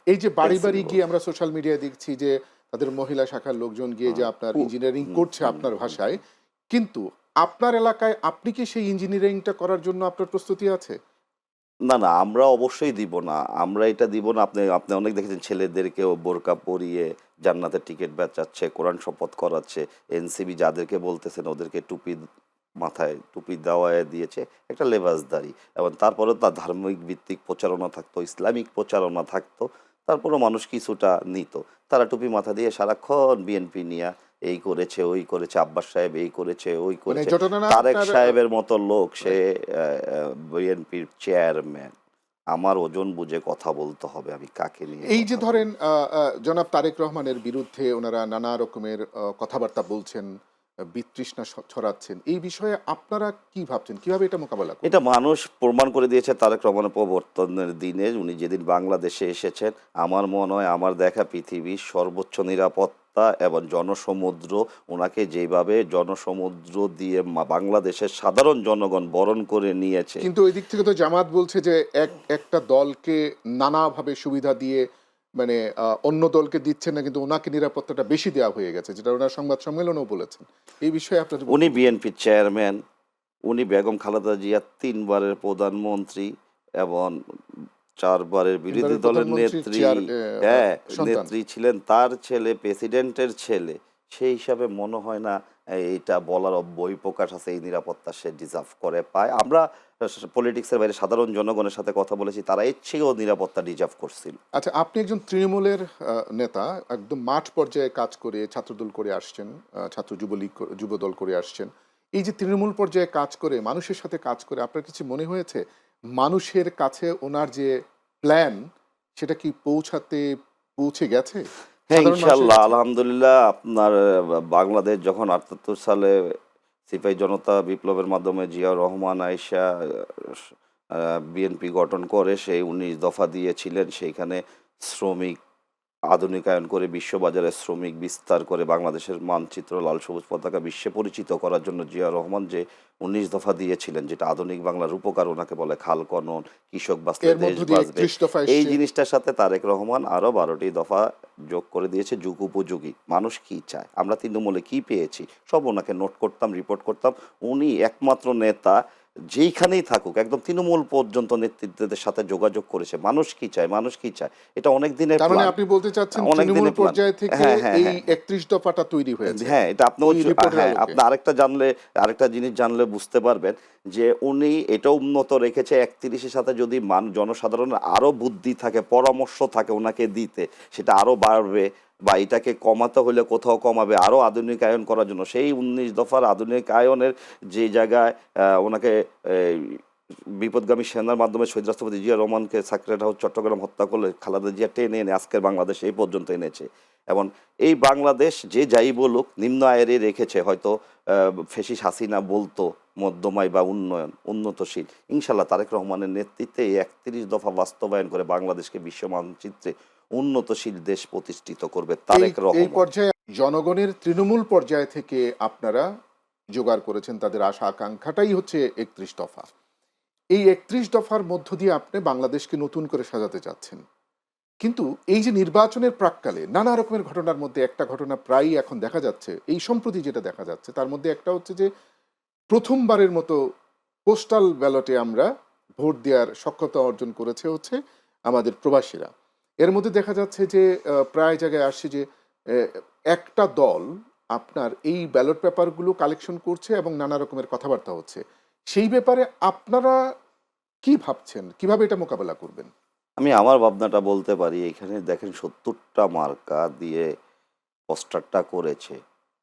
এই যে বাড়ি বাড়ি প্রিন্সিপাল। গিয়ে আমরা সোশ্যাল মিডিয়ায় দেখছি যে তাদের মহিলা শাখার লোকজন গিয়ে যে আপনার ইঞ্জিনিয়ারিং করছে আপনার ভাষায়, কিন্তু আপনার এলাকায় আপনি কি সেই ইঞ্জিনিয়ারিংটা করার জন্য আপনার প্রস্তুতি আছে? না, না, আমরা অবশ্যই দিব না। আমরা এটা দিব না। আপনি আপনি অনেক দেখেছেন ছেলেদেরকেও বোরকা পরিয়ে জান্নাতের টিকিট বেচাচ্ছে, কোরআন শপথ করাচ্ছে। এনসিবি যাদেরকে বলতেছেন ওদেরকে মাথায় টুপি দেওয়ায় দিয়েছে, একটা লেবাসদারি। এবং তারপরেও তার ধার্মিক ভিত্তিক প্রচারণা থাকতো, ইসলামিক প্রচারণা থাকতো। তারপরেও মানুষ কিছুটা নিত। তারা টুপি মাথা দিয়ে সারাক্ষণ বিএনপি নিয়া এই করেছে, ওই করেছে, আব্বাস সাহেব এই করেছে, ওই মানে করেছে। ঘটনা তারেক আপনার সাহেবের মতো লোক, সে বিএনপির চেয়ারম্যান। আমার ওজন বুঝে কথা বলতে হবে, আমি কাকে নিয়ে এই যে কথা ধরেন বলবো। জনাব তারেক রহমানের বিরুদ্ধে ওনারা নানা রকমের কথাবার্তা বলছেন, বিতৃষ্ণা ছড়াচ্ছেন, এই বিষয়ে আপনারা কি ভাবছেন, কিভাবে এটা মোকাবেলা এটা করবেন? মানুষ প্রমাণ করে দিয়েছে তারেক রহমানের প্রবর্তনের দিনে। উনি যেদিন বাংলাদেশে এসেছেন, আমার মনে হয় আমার দেখা পৃথিবীর সর্বোচ্চ নিরাপত্তা এবং জনসমুদ্র, ওনাকে যেভাবে জনসমুদ্র দিয়ে বাংলাদেশের সাধারণ জনগণ বরণ করে নিয়েছে। কিন্তু ওই দিক থেকে তো জামাত বলছে যে একটা দলকে নানাভাবে সুবিধা দিয়ে, মানে অন্য দলকে দিচ্ছেন না, কিন্তু ওনাকে নিরাপত্তাটা বেশি দেওয়া হয়ে গেছে, যেটা ওনার সংবাদ সম্মেলনেও বলেছেন। এই বিষয়ে আপনাদের উনি বক্তব্য কি? বিএনপির চেয়ারম্যান, উনি বেগম খালেদা জিয়া ৩ বারের প্রধানমন্ত্রী এবং ৪ বারের বিরোধী তিনবারের দলের প্রধানমন্ত্রীর নেত্রী। চেয়ার হ্যাঁ, সন্তান। নেত্রী ছিলেন তার ছেলে, প্রেসিডেন্টের ছেলে। সেই হিসাবে মনে হয় না এইটা বলার বহিঃপ্রকাশ আছে, এই নিরাপত্তা সে ডিজার্ভ করে, পায়। আমরা পলিটিক্সের বাইরে সাধারণ জনগণের সাথে কথা বলেছি, তারা এর চেয়েও নিরাপত্তা ডিজার্ভ করছিল। আচ্ছা, আপনি একজন তৃণমূলের নেতা, একদম মাঠ পর্যায়ে কাজ করে ছাত্রদল করে আসছেন, ছাত্র যুবলীগ যুবদল করে আসছেন। এই যে তৃণমূল পর্যায়ে কাজ করে, মানুষের সাথে কাজ করে, আপনার কিছু মনে হয়েছে মানুষের কাছে ওনার যে প্ল্যান, সেটা কি পৌঁছে গেছে হ্যাঁ, সাধারণ মানুষের ইনশাল্লাহ, কাছে? আলহামদুলিল্লাহ। আপনার বাংলাদেশ যখন ৭৮ সালে সিপাহী জনতা বিপ্লবের মাধ্যমে জিয়াউর রহমান আইসা বিএনপি গঠন করে, সেই ১৯ দফা দিয়েছিলেন। সেইখানে শ্রমিক আধুনিকায়ন করে বিশ্ববাজারে শ্রমিক বিস্তার করে বাংলাদেশের মানচিত্র লাল সবুজ পতাকা বিশ্বে পরিচিত করার জন্য জিয়া রহমান যে ১৯ দফা দিয়েছিলেন, যেটা আধুনিক বাংলার রূপকার ওনাকে বলে, খাল খনন, কৃষক বাঁচলে এর দেশ মধ্য দিয়ে বাঁচবে। ৩১ দফা এই এসছে। জিনিসটার সাথে তারেক রহমান আরও ১২টি দফা যোগ করে দিয়েছে, যুগ উপযোগী। মানুষ কি চায়, আমরা তৃণমূলে কি পেয়েছি, সব ওনাকে নোট করতাম, রিপোর্ট করতাম। উনি একমাত্র নেতা যেইখানেই থাকুক একদম তৃণমূল পর্যন্ত নেতৃত্বদের সাথে যোগাযোগ করেছে। মানুষ কি চায়, মানুষ কি চায়, এটা অনেক দিনের তার মানে প্ল্যান, আপনি বলতে চাচ্ছেন অনেক তৃণমূল দিনের প্ল্যান। পর্যায় থেকে হ্যাঁ, হ্যাঁ, এই হ্যাঁ। ৩১ দফাটা তৈরি হয়েছে হ্যাঁ, এটা আপনিও ওই রিপোর্টের হ্যাঁ, আলোকে। আপনি আরেকটা জিনিস জানলে বুঝতে পারবেন যে উনি এটাও উন্নত রেখেছে, ৩১-এর সাথে যদি জনসাধারণের আরও বুদ্ধি থাকে, পরামর্শ থাকে ওনাকে দিতে, সেটা আরও বাড়বে, বা এটাকে কমাতে হলে কোথাও কমাবে, আরও আধুনিকায়ন করার জন্য। সেই ১৯ দফার আধুনিকায়নের যে জায়গায় ওনাকে এই বিপদগামী সেনার মাধ্যমে শহীদ রাষ্ট্রপতি জিয়া রহমানকে সেক্রেটারি হাউস চট্টগ্রাম হত্যা করলে খালেদা জিয়া টেনে এনে আজকের বাংলাদেশ এই পর্যন্ত এনেছে। এবং এই বাংলাদেশ যে যাই বলুক নিম্ন আয়েরই রেখেছে। হয়তো ফেসিস হাসিনা বলতো মধ্যম আয় বা উন্নতশীল। ইনশাল্লাহ তারেক রহমানের নেতৃত্বে এই ৩১ দফা বাস্তবায়ন করে বাংলাদেশকে বিশ্ব মানচিত্রে উন্নতশীল দেশ প্রতিষ্ঠিত করবে এই তারেক এই রহমান। পর্যায়ে জনগণের তৃণমূল পর্যায় থেকে আপনারা জোগাড় করেছেন, তাদের আশা আকাঙ্ক্ষাটাই হচ্ছে ৩১ দফা। এই ৩১ দফার মধ্য দিয়ে আপনি বাংলাদেশকে নতুন করে সাজাতে চাচ্ছেন, কিন্তু এই যে নির্বাচনের প্রাক্কালে নানা রকমের ঘটনার মধ্যে একটা ঘটনা প্রায়ই এখন দেখা যাচ্ছে, এই সম্প্রতি যেটা দেখা যাচ্ছে তার মধ্যে একটা হচ্ছে যে প্রথমবারের মতো পোস্টাল ব্যালটে আমরা ভোট দেওয়ার সক্ষমতা অর্জন করেছে হচ্ছে আমাদের প্রবাসীরা। এর মধ্যে দেখা যাচ্ছে যে প্রায় জায়গায় আসছে যে আহ, একটা দল আপনার এই ব্যালট পেপারগুলো কালেকশন করছে এবং নানা রকমের কথাবার্তা হচ্ছে। সেই ব্যাপারে আপনারা কি ভাবছেন, কিভাবে এটা মোকাবেলা করবেন? আমি আমার ভাবনাটা বলতে পারি। এখানে দেখেন ৭০টা মার্কা দিয়ে পোস্টারটা করেছে।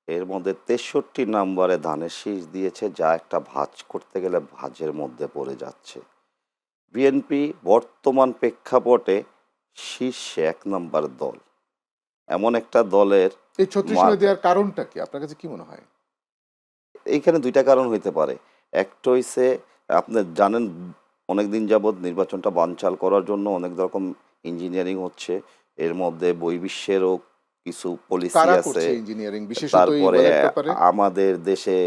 এর মধ্যে ৬৩ নাম্বারে ধানের শীষ দিয়েছে, যা একটা ভাঁজ করতে গেলে ভাঁজের মধ্যে পড়ে যাচ্ছে। বিএনপি বর্তমান প্রেক্ষাপটে শীর্ষে ১ নাম্বার দল। এমন একটা দলের এই ৩৬ নয় মার্কা, দেওয়ার কারণটা কি আপনার কাছে কি মনে হয়? এইখানে ২ টা কারণ হইতে পারে। একটা হইছে, আপনি জানেন অনেকদিন যাবৎ নির্বাচনটা বানচাল করার জন্য অনেক রকম ইঞ্জিনিয়ারিং হচ্ছে। এর মধ্যে বহির্বিশ্বেরও কিছু পলিসি কারা আছে। করছে ইঞ্জিনিয়ারিং বিশেষত এই তারপরে ব্যালট পেপারে? আমাদের দেশে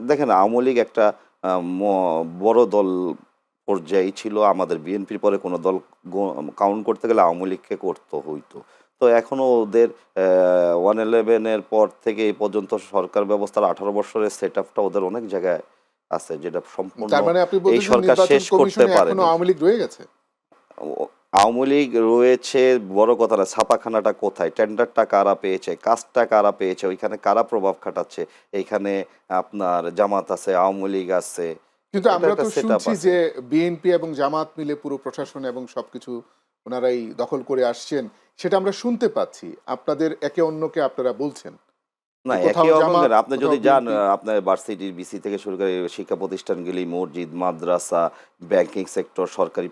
দেখেন আওয়ামী লীগ একটা আ ম বড় দল পর্যায়েই ছিল। আমাদের বিএনপির পরে কোনো দল কাউন্ট করতে গেলে আওয়ামী লীগকে করতে হইতো। তো এখনো ওদের 111 এর পর থেকে এই পর্যন্ত সরকার ব্যবস্থার 18 বছরের সেটআপটা ওদের অনেক জায়গায় আছে, যেটা সম্পূর্ণ তার মানে আপনি এই বলতেছেন সরকার নির্বাচন শেষ করতে কমিশনে এখনো পারেনি। আওয়ামী লীগ রয়ে গেছে? আওয়ামী লীগ রয়েছে বড় কথা না, ছাপাখানাটা কোথায়, টেন্ডারটা কারা পেয়েছে, কাজটা কারা পেয়েছে, ওইখানে কারা প্রভাব খাটাচ্ছে, এইখানে আপনার জামাত আছে, আওয়ামী লীগ আছে, কিন্তু এটা আমরা একটা তো সেট আপ শুনছি আছে। যে বিএনপি এবং জামাত মিলে পুরো প্রশাসন এবং সবকিছু ওনারাই দখল করে আসছেন, সেটা আমরা শুনতে পাচ্ছি। আপনাদের একে অন্যকে আপনারা বলছেন না, যে কোথাও একই রকম জামাত, আপনি কোথাও যদি যান বিএনপি। আপনার ভার্সিটির বিসি থেকে শুরু করে শিক্ষা প্রতিষ্ঠানগুলি, মসজিদ, মাদ্রাসা, ব্যাংকিং সেক্টর, সরকারি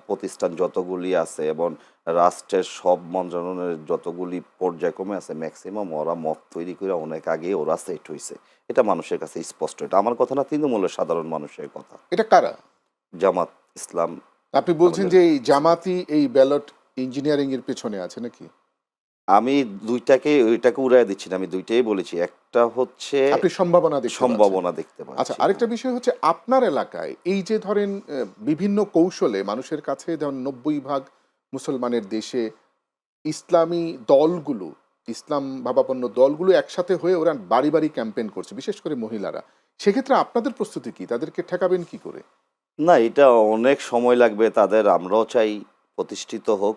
প্রতিষ্ঠান যতগুলি আছে এবং রাষ্ট্রের সব মন্ত্রণালয়ের যতগুলি পর্যায়ক্রমে আছে, ম্যাক্সিমাম ওরা মত তৈরি করে অনেক আগে ওরা সেট হয়েছে। এটা মানুষের কাছে স্পষ্ট। এটা আমার কথা না, তৃণমূলের সাধারণ মানুষের কথা। এটা কারা? জামাত ইসলাম আপনি বলছেন আমাদের যে এই ছিল। জামাতি এই ব্যালট ইঞ্জিনিয়ারিং এর পেছনে আছে নাকি? আমি ওইটাকে উড়াই দিচ্ছি না, আমি দুইটাই বলেছি। একটা হচ্ছে আপনি সম্ভাবনা দেখতে পাচ্ছেন। সম্ভাবনা দেখতে আচ্ছা, পাচ্ছি, আরেকটা হ্যাঁ। বিষয় হচ্ছে আপনার এলাকায় এই যে ধরেন বিভিন্ন কৌশলে মানুষের কাছে, যেমন 90% মুসলমানের দেশে ইসলামী দলগুলো, ইসলাম ভাবাপন্ন দলগুলো একসাথে হয়ে ওরা বাড়ি বাড়ি ক্যাম্পেইন করছে, বিশেষ করে মহিলারা। সেক্ষেত্রে আপনাদের প্রস্তুতি কি? তাদেরকে ঠেকাবেন কি করে? না, এটা অনেক সময় লাগবে তাদের। আমরাও চাই প্রতিষ্ঠিত হোক।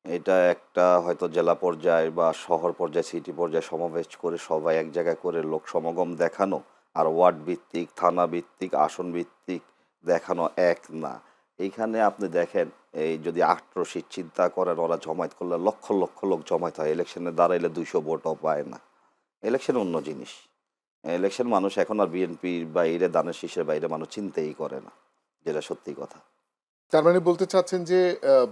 এটা একটা হয়তো জেলা পর্যায়ে বা শহর পর্যায়ে, সিটি পর্যায়ে সমাবেশ করে সবাই এক জায়গায় করে লোক সমাগম দেখানো আর ওয়ার্ড ভিত্তিক, থানা ভিত্তিক, আসন ভিত্তিক দেখানো এক না। এইখানে আপনি দেখেন, এই যদি 18 সিট চিন্তা করেন, ওরা জমায়েত করলে লক্ষ লক্ষ লোক জমায়েত হয়। ইলেকশনে দাঁড়াইলে 200 ভোটও পায় না। ইলেকশন অন্য জিনিস। ইলেকশন মানুষ এখন আর বিএনপির বাইরে, দানের শীষের বাইরে মানুষ চিন্তাই করে না, যেটা সত্যি কথা। তার মানে বলতে চাচ্ছেন যে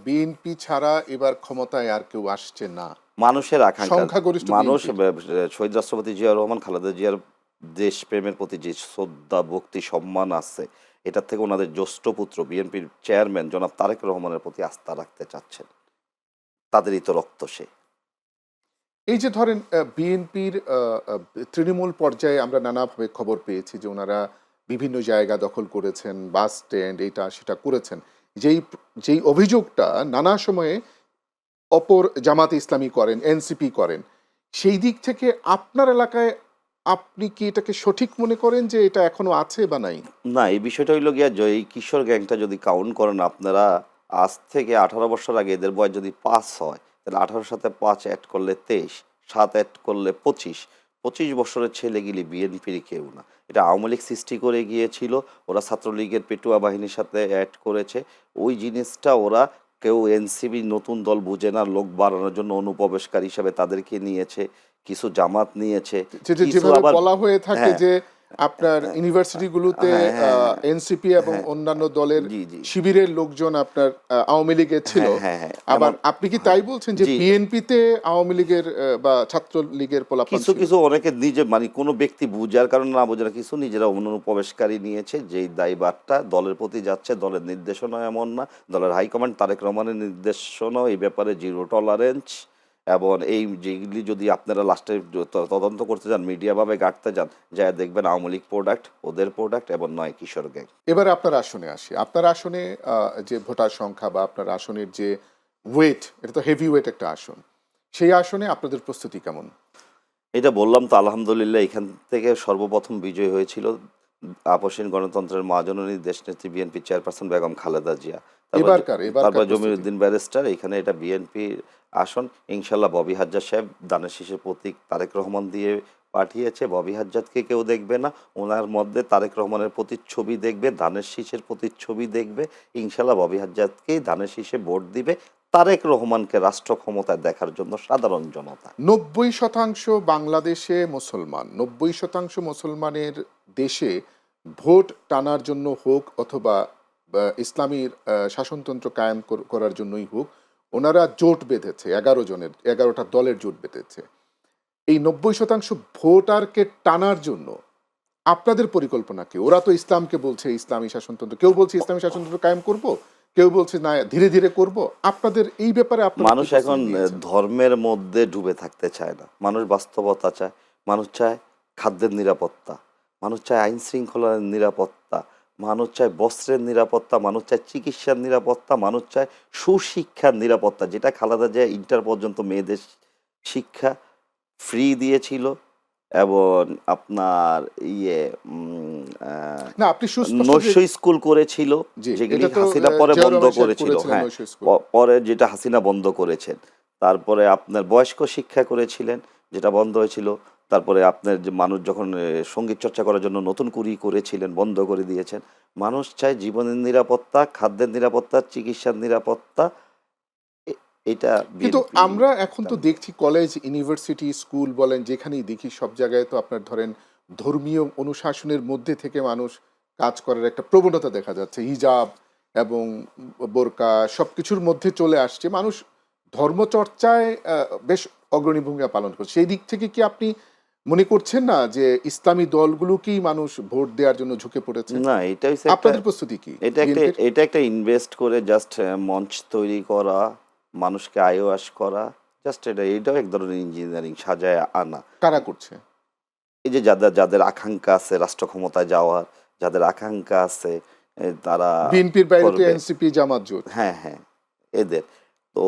বিএনপি ছাড়া এবার ক্ষমতায় আর কেউ আসছে না, মানুষের আকাঙ্ক্ষা, সংখ্যাগরিষ্ঠ মানুষ বিএনপির। শহীদ রাষ্ট্রপতি জিয়া রহমান, খালেদা জিয়ার দেশপ্রেমের প্রতি যে শ্রদ্ধা, ভক্তি, সম্মান আছে, এটার থেকে ওনাদের জ্যেষ্ঠ পুত্র বিএনপির চেয়ারম্যান জনাব তারেক রহমানের প্রতি আস্থা রাখতে চাচ্ছেন। তাদেরই তো রক্ত সে। এই যে ধরেন বিএনপির তৃণমূল পর্যায়ে আমরা নানাভাবে খবর পেয়েছি যে ওনারা বিভিন্ন জায়গা দখল করেছেন, বাস স্ট্যান্ড, এটা সেটা করেছেন। যেই যেই অভিযোগটা নানা সময়ে অপর জামাতে ইসলামী করেন, এনসিপি করেন, সেই দিক থেকে আপনার এলাকায় আপনি কি এটাকে সঠিক মনে করেন যে এটা এখনো আছে বা নাই? না, এই বিষয়টা হইল গিয়া যে এই কিশোর গ্যাংটা যদি কাউন্ট করেন আপনারা, আজ থেকে 18 বছর আগে এদের বয়স যদি 5 হয়, তাহলে 18 সাথে 5 অ্যাড করলে 23, 7 অ্যাড করলে 25। 25 বছরের ছেলেগুলি বিএনপির কেউ না। এটা আওয়ামী লীগ সৃষ্টি করে গিয়েছিল। ওরা ছাত্রলীগের পেটুয়া বাহিনীর সাথে অ্যাড করেছে। ওই জিনিসটা ওরা কেউ এনসিবি নতুন দল বুঝে না, লোক বাড়ানোর জন্য অনুপ্রবেশকারী হিসাবে তাদেরকে নিয়েছে। কিছু জামাত নিয়েছে, কিছু যেভাবে আবার বলা হয়ে থাকে হ্যাঁ, যে আপনার ইউনিভার্সিটিগুলোতে হ্যাঁ, হ্যাঁ, এনসিপি এবং হ্যাঁ, অন্যান্য দলের জি, জি। শিবিরের লোকজন আপনার আওয়ামী লীগের ছিল। হ্যাঁ, হ্যাঁ, হ্যাঁ। আবার এমন আপনি কি হ্যাঁ, তাই বলছেন যে জি। বিএনপিতে আওয়ামী লীগের বা ছাত্র লীগের পোলাপান কিছু, ছিল? কিছু অনেকে নিজে মানে কোনো ব্যক্তি বুঝার কারণে না বোঝে না, কিছু নিজেরা অনুপ্রবেশকারী নিয়েছে, যেই দায়ভারটা দলের প্রতি যাচ্ছে। দলের নির্দেশনা এমন না। দলের হাইকমান্ড তারেক রহমানের নির্দেশনা এই ব্যাপারে জিরো টলারেন্স। এবং এই যেগুলি যদি আপনারা লাস্টে তদন্ত করতে যান, মিডিয়াভাবে ঘাঁটতে যান, যায়া দেখবেন আওয়ামী লীগ প্রোডাক্ট, ওদের প্রোডাক্ট এবং নয় কিশোর গ্যাং। এবার আপনার আসনে আসি। আপনার আসনে যে ভোটার সংখ্যা বা আপনার আসনের যে ওয়েট, এটা তো হেভি ওয়েট একটা আসন। সেই আসনে আপনাদের প্রস্তুতি কেমন? এটা বললাম তো, আলহামদুলিল্লাহ এখান থেকে সর্বপ্রথম বিজয় হয়েছিল আপসীন গণতন্ত্রের মা জননী দেশনেত্রী বিএনপি চেয়ারপারসন বেগম খালেদা জিয়া। তারপর এবারকার প্রস্তুতি। জমিরুদ্দিন ব্যারিস্টার। এখানে এটা বিএনপির আসন। ইনশাল্লাহ ববি হাজ্জাদ সাহেব দানের শীষের প্রতীক তারেক রহমান দিয়ে পাঠিয়েছে। ববি হাজ্জাদকে কেউ দেখবে না, ওনার মধ্যে তারেক রহমানের প্রতিচ্ছবি দেখবে, ধানের শীষের প্রতিচ্ছবি দেখবে। ইনশাল্লাহ ববি হাজ্জাদকেই ধানের শীষে ভোট দিবে, তারেক রহমানকে রাষ্ট্র ক্ষমতায় দেখার জন্য সাধারণ জনতা। 90% বাংলাদেশে মুসলমান, 90% মুসলমানের দেশে ভোট টানার জন্য হোক অথবা ইসলামীর শাসনতন্ত্র কায়েম করার জন্যই হোক, ওনারা জোট বেঁধেছে, 11 জনের, 11টা দলের জোট বেঁধেছে। এই 90% ভোটারকে টানার জন্য আপনাদের পরিকল্পনা কি? ওরা তো ইসলামকে বলছে ইসলামী শাসনতন্ত্র, কেউ বলছে ইসলামী শাসনতন্ত্র কায়েম করব, কেউ বলছে না ধীরে ধীরে করব। আপনাদের এই ব্যাপারে আপনারা কি মানুষ এখন প্রস্তুতি নিয়েছেন? ধর্মের মধ্যে ডুবে থাকতে চায় না। মানুষ বাস্তবতা চায়। মানুষ চায় খাদ্যের নিরাপত্তা। মানুষ চায় আইন শৃঙ্খলার নিরাপত্তা। মানুষ চায় বস্ত্রের নিরাপত্তা, মানুষ চায় চিকিৎসার নিরাপত্তা, মানুষ চায় সুশিক্ষার নিরাপত্তা, যেটা খালেদা জিয়া ইন্টার পর্যন্ত মেয়েদের শিক্ষা ফ্রি দিয়েছিল। এবং আপনার ইয়ে না, আপনি সুস্পষ্ট নৈশ স্কুল করেছিল, জি, যেগুলি এটা তো হাসিনা পরে জিয়াউর বন্ধ রহমান সাহেব করেছিল। করেছিলেন হ্যাঁ, নৈশ স্কুল। পরে যেটা হাসিনা বন্ধ করেছেন। তারপরে আপনার বয়স্ক শিক্ষা করেছিলেন, যেটা বন্ধ হয়েছিল। তারপরে আপনার যে মানুষ যখন সঙ্গীত চর্চা করার জন্য নতুন কুড়ি করেছিলেন, বন্ধ করে দিয়েছেন। মানুষ চায় জীবনের নিরাপত্তা, খাদ্যের নিরাপত্তা, চিকিৎসার নিরাপত্তা। এ- এটা কিন্তু বিএনপি আমরা এখন তো দেখছি কলেজ, ইউনিভার্সিটি, স্কুল বলেন, যেখানেই দেখি সব জায়গায় তো আপনার ধরেন ধর্মীয় অনুশাসনের মধ্যে থেকে মানুষ কাজ করার একটা প্রবণতা দেখা যাচ্ছে। হিজাব এবং বোরকা সবকিছুর মধ্যে চলে আসছে। মানুষ ধর্মচর্চায় বেশ অগ্রণী ভূমিকা পালন করছে। সেই দিক থেকে কি আপনি মনে করছেন না যে ইসলামী দলগুলোকেই মানুষ ভোট দেওয়ার জন্য ঝুঁকে পড়েছে? না, এটা হচ্ছে একটা, আপনাদের প্রস্তুতি কি বিএনপির? এটা একটা ইনভেস্ট করে জাস্ট মঞ্চ তৈরি করা, মানুষকে আইওয়াশ করা, জাস্ট এটাও এক ধরনের ইঞ্জিনিয়ারিং সাজায় আনা। কারা করছে? এই যে যাদের যাদের আকাঙ্ক্ষা আছে রাষ্ট্র ক্ষমতায় যাওয়ার, যাদের আকাঙ্ক্ষা আছে তারা বিএনপির বাইরে তো করবে। এনসিপি, জামাত জোট। হ্যাঁ, হ্যাঁ, এদের তো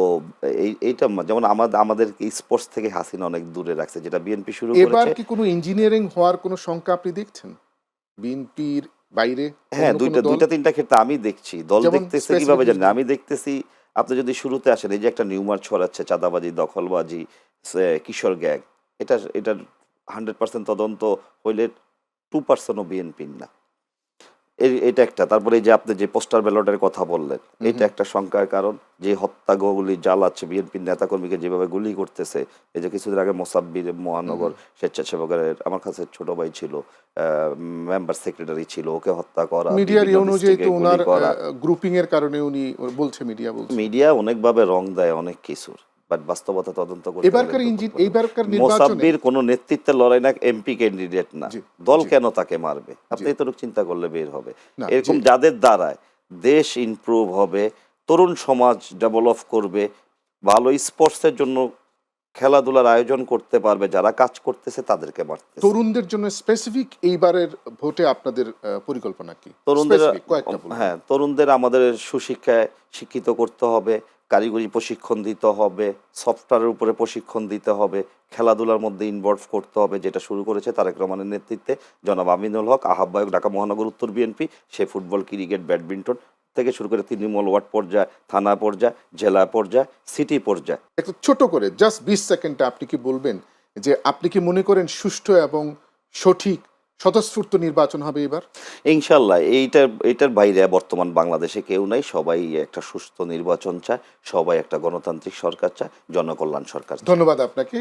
এইটা যেমন আমাদের স্পোর্টস থেকে হাসিনা অনেক দূরে রাখছে, যেটা বিএনপি শুরু এবার করেছে। কি কোনো ইঞ্জিনিয়ারিং হওয়ার কোনো শঙ্কা আপনি দেখছেন বিএনপির বাইরে হ্যাঁ, অন্য কোনো দল? দুইটা তিনটা ক্ষেত্রে আমি দেখছি। দল যেমন দেখতেছে কিভাবে স্পেসিফিক জানেন? আমি দেখতেছি, আপনি যদি শুরুতে আসেন, এই যে একটা নিউমার ছড়াচ্ছে, চাঁদাবাজি, দখলবাজি, কিশোর গ্যাং, এটার 100% তদন্ত হইলে 2%ও বিএনপির না। এটা একটা। তারপরে এই যে আপনি যে পোস্টাল ব্যালটের কথা বললেন, এটা একটা শঙ্কার কারণ। যে হত্যাগুলি জ্বালাচ্ছে, বিএনপির নেতাকর্মীকে যেভাবে গুলি করতেছে। এই যে কিছুদিন আগে মোসাব্বির মহানগর স্বেচ্ছাসেবকের, আমার কাছে ছোট ভাই ছিল, মেম্বার সেক্রেটারি ছিল, ওকে হত্যা করা, মিডিয়ার বিভিন্ন অনুযায়ী ডিস্ট্রিক্টে তো গুলি ওনার করা। গ্রুপিং এর কারণে উনি বলছে, মিডিয়া বলছে। মিডিয়া অনেকভাবে রং দেয় অনেক কিছুর, বাট বাস্তবতা তদন্ত করতে গেলে এবারকার তখন বলে। এইবারকার নির্বাচনে মোসাব্বির কোনো নেতৃত্বের লড়াই না, এমপি ক্যান্ডিডেট না। জি, দল জি, কেন তাকে মারবে? আপনি জি, এতটুকু চিন্তা করলে বের হবে। না, এরকম জি। যাদের দ্বারায় দেশ ইমপ্রুভ হবে, তরুণ সমাজ ডেভেলপ করবে, ভালো স্পোর্টসের জন্য খেলাধুলার আয়োজন করতে পারবে, যারা কাজ করতেছে তাদেরকে মারতেছে। তরুণদের জন্য স্পেসিফিক এইবারের ভোটে আপনাদের পরিকল্পনা কি? তরুণদের, স্পেসিফিক কয়েকটা বলুন। হ্যাঁ, তরুণদের আমাদের সুশিক্ষায় শিক্ষিত করতে হবে, কারিগরি প্রশিক্ষণ দিতে হবে, সফটওয়্যারের উপরে প্রশিক্ষণ দিতে হবে, খেলাধুলার মধ্যে ইনভলভ করতে হবে, যেটা শুরু করেছে তারেক রহমানের নেতৃত্বে জনাব আমিনুল হক, আহ্বায়ক ঢাকা মহানগর উত্তর বিএনপি। সে ফুটবল, ক্রিকেট, ব্যাডমিন্টন থেকে শুরু করে তৃণমূল ওয়ার্ড পর্যায়ে, থানা পর্যায়ে, জেলা পর্যায়ে, সিটি পর্যায়ে। একটু ছোট করে জাস্ট 20 সেকেন্ডে আপনি কি বলবেন যে আপনি কি মনে করেন সুষ্ঠু এবং সঠিক স্বতঃস্ফূর্ত নির্বাচন হবে এবার? ইনশাল্লাহ এইটার বাইরে বর্তমান বাংলাদেশে কেউ নাই। সবাই একটা সুস্থ নির্বাচন চায়, সবাই একটা গণতান্ত্রিক সরকার চায়, জনকল্যাণ সরকার চায়। ধন্যবাদ আপনাকে।